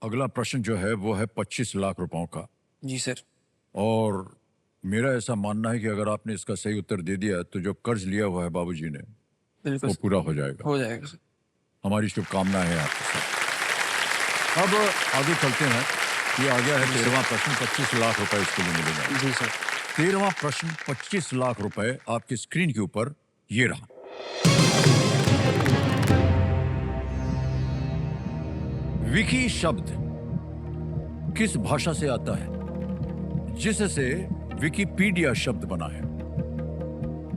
अगला प्रश्न जो है वो है 25 लाख रुपयों का। जी सर। और मेरा ऐसा मानना है कि अगर आपने इसका सही उत्तर दे दिया तो जो कर्ज लिया हुआ है बाबूजी ने बिल्कुल वो सर, पूरा हो जाएगा। हो जाएगा सर। हमारी शुभकामनाएं हैं आपके साथ। अब आगे चलते हैं। ये आ गया है 13वां प्रश्न, 25 लाख रुपए इसके लिए मिलेगा। जी सर। 13वां प्रश्न 25 लाख रुपए आपकी स्क्रीन के ऊपर ये रहा। विकी शब्द किस भाषा से आता है जिससे विकिपीडिया शब्द बना है?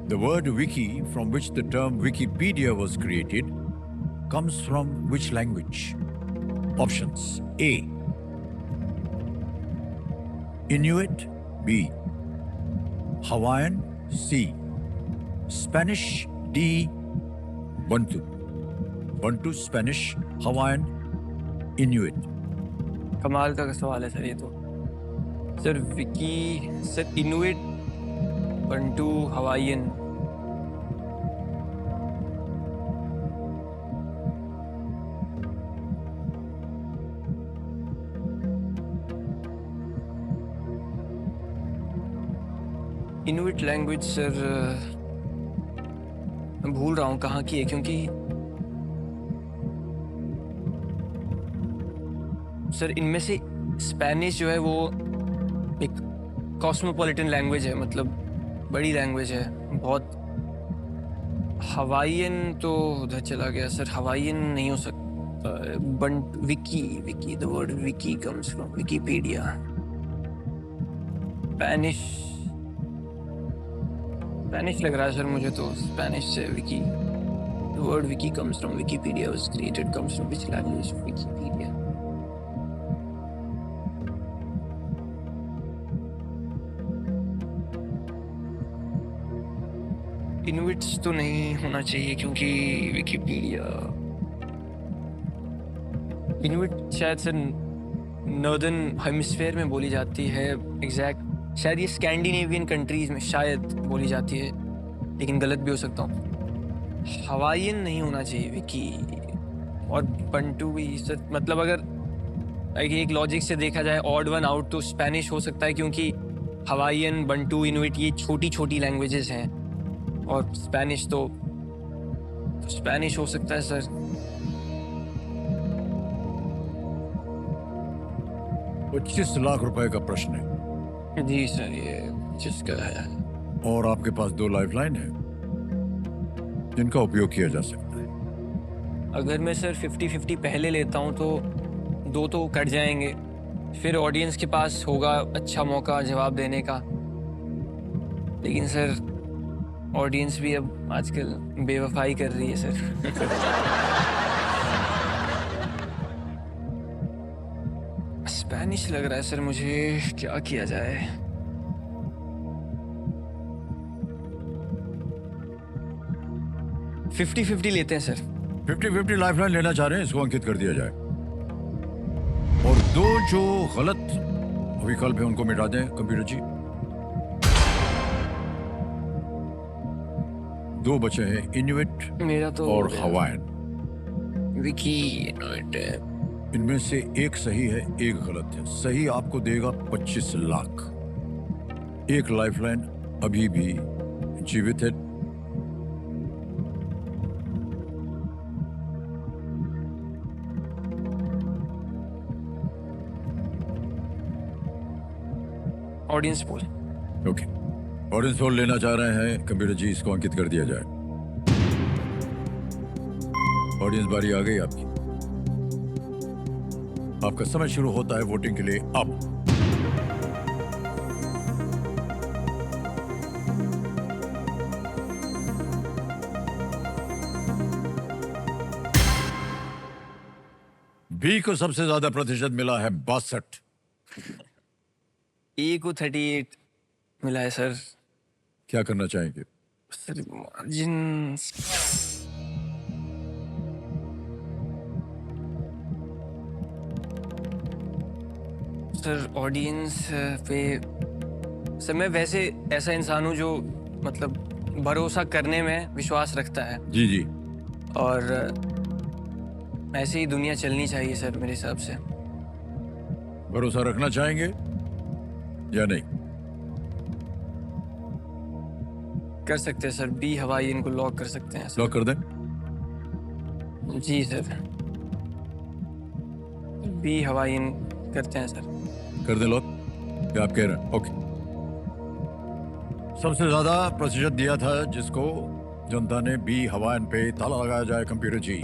The word wiki, from which the term Wikipedia was created, comes from which language? Options: A. Inuit. B. Hawaiian. C. Spanish. D. Bantu. Bantu, Spanish, Hawaiian, Inuit. कमाल का सवाल है सर ये तो। सर विकी, sir Inuit, Bantu, Hawaiian. Inuit language sir मैं भूल रहा हूँ कहाँ की है, क्योंकि सर इनमें से स्पेनिश जो है वो एक कॉस्मोपॉलिटन लैंग्वेज है, मतलब बड़ी लैंग्वेज है बहुत। हवाईयन तो उधर चला गया सर, हवाईयन नहीं हो सकता। But wiki, wiki the word wiki comes from Wikipedia. Spanish, Spanish लग रहा है सर मुझे तो, स्पेनिश से wiki. The word wiki comes from Wikipedia was created, comes from which language? Wikipedia. Inuits तो नहीं होना चाहिए क्योंकि विकिपीडिया, इनुइट शायद से नॉर्दर्न हेमिस्फीयर में बोली जाती है। एग्जैक्ट शायद ये स्कैंडिनेवियन कंट्रीज में शायद बोली जाती है, लेकिन गलत भी हो सकता हूँ। हवाईयन नहीं होना चाहिए विकी, और बंटू भी सर, मतलब अगर एक लॉजिक से देखा जाए ऑड वन आउट तो स्पेनिश हो सकता है, क्योंकि हवाईयन, बंटू, इनुइट ये छोटी छोटी लैंग्वेजेस हैं, और स्पेनिश तो स्पेनिश हो सकता है सर। ₹25 लाख का प्रश्न है जी सर, ये जिसका है। और आपके पास 2 लाइफलाइन है जिनका उपयोग किया जा सकता है। अगर मैं सर 50-50 पहले लेता हूँ तो 2 तो कट जाएंगे, फिर ऑडियंस के पास होगा अच्छा मौका जवाब देने का। लेकिन सर ऑडियंस भी अब आजकल बेवफाई कर रही है सर। स्पेनिश लग रहा है सर मुझे, क्या किया जाए? फिफ्टी 50 लेते हैं सर। 50-50 लाइफलाइन लेना चाह रहे हैं, इसको अंकित कर दिया जाए। और 2 जो गलत विकल्प है उनको मिटा दें कंप्यूटर जी। 2 बचे हैं, इनुइट मेरा तो और हवाईयन। विकी इनुइट है। इनमें से एक सही है, एक गलत है। सही आपको देगा 25 लाख। एक लाइफलाइन अभी भी जीवित है। Audience poll. Okay, audience poll लेना चाह रहे हैं कंप्यूटर जी, इसको अंकित कर दिया जाए। ऑडियंस बारी आ गई आपकी। आपका समय शुरू होता है वोटिंग के लिए अब। बी को सबसे ज्यादा प्रतिशत मिला है 62। ए को 38 मिला है सर। क्या करना चाहेंगे? सर मार्जिन, सर ऑडियंस पे सर मैं वैसे ऐसा इंसान हूँ जो मतलब भरोसा करने में विश्वास रखता है, जी जी। और ऐसे ही दुनिया चलनी चाहिए सर मेरे हिसाब से। भरोसा रखना चाहेंगे या नहीं? कर सकते हैं सर, बी हवाई इनको लॉक कर सकते हैं लॉक कर दें? सर। जी सर, बी हवाई इन करते हैं सर। कर दें लॉक? क्या आप कह रहे हैं? ओके। सबसे ज्यादा प्रतिशत दिया था जिसको जनता ने बी हवाइन पे ताला लगाया जाए कंप्यूटर जी।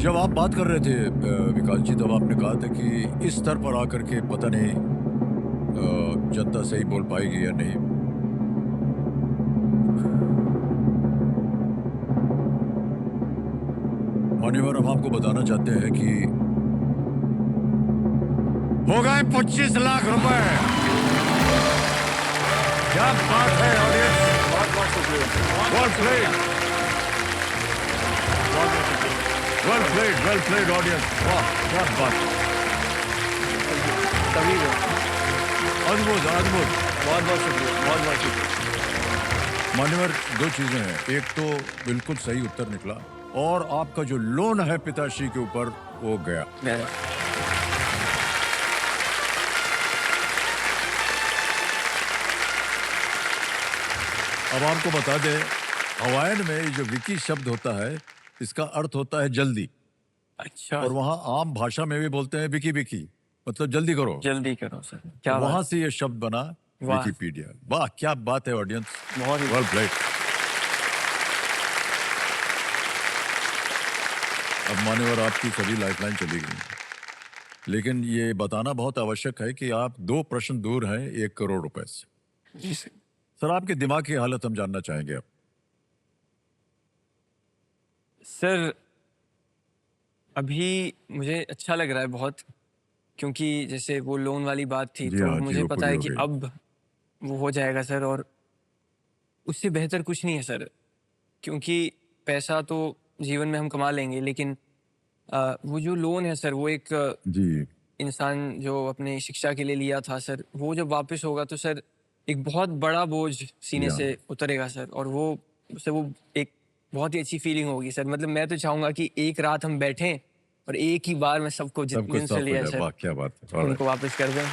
जब आप बात कर रहे थे विकास जी, तब आपने कहा था कि इस स्तर पर आकर के पता नहीं जनता सही बोल पाएगी या नहीं। मान्यवर, हम आपको बताना चाहते हैं कि हो गए 25 लाख रुपए। क्या बात है ऑडियंस, बहुत बहुत शुक्रिया। Well played, well played audience. वाह क्या बात है, सभी को अद्भुत अद्भुत। बहुत बहुत शुक्रिया, बहुत बहुत शुक्रिया। मान्यवर, दो चीजें हैं, एक तो बिल्कुल सही उत्तर निकला और आपका जो लोन है पिताश्री के ऊपर वो गया। अब आपको बता दें, हवाइन में जो विकी शब्द होता है इसका अर्थ होता है जल्दी, अच्छा, और वहाँ आम भाषा में भी बोलते हैं विकी विकी, मतलब जल्दी करो। जल्दी करो सर। क्या वहां बात, से ये शब्द बना वाह। विकिपीडिया। वाह क्या बात है ऑडियंस, बहुत ही वेल प्लेड। अब मान्यवर, आपकी सभी लाइफलाइन चली गई, लेकिन ये बताना बहुत आवश्यक है कि आप 2 प्रश्न दूर हैं 1 करोड़ रुपए से। जी सर। सर, आपकी दिमाग की हालत हम जानना चाहेंगे अब। सर अभी मुझे अच्छा लग रहा है बहुत, क्योंकि जैसे वो लोन वाली बात थी जी तो हाँ जी, मुझे वो पता पूरी है हो कि गई। अब वो हो जाएगा सर, और उससे बेहतर कुछ नहीं है सर। क्योंकि पैसा तो जीवन में हम कमा लेंगे, लेकिन वो जो लोन है सर, वो एक जी इंसान जो अपने शिक्षा के लिए लिया था सर, वो जब वापस होगा तो सर एक बहुत बड़ा बोझ सीने या। से उतरेगा सर, और वो एक बहुत ही अच्छी फीलिंग होगी सर। मतलब मैं तो चाहूंगा कि एक रात हम बैठें और एक ही बार में सबको सब जितने कुछ उनसे साफ हो लिया जाए। सर वाह क्या बात है। उनको वापस कर दें।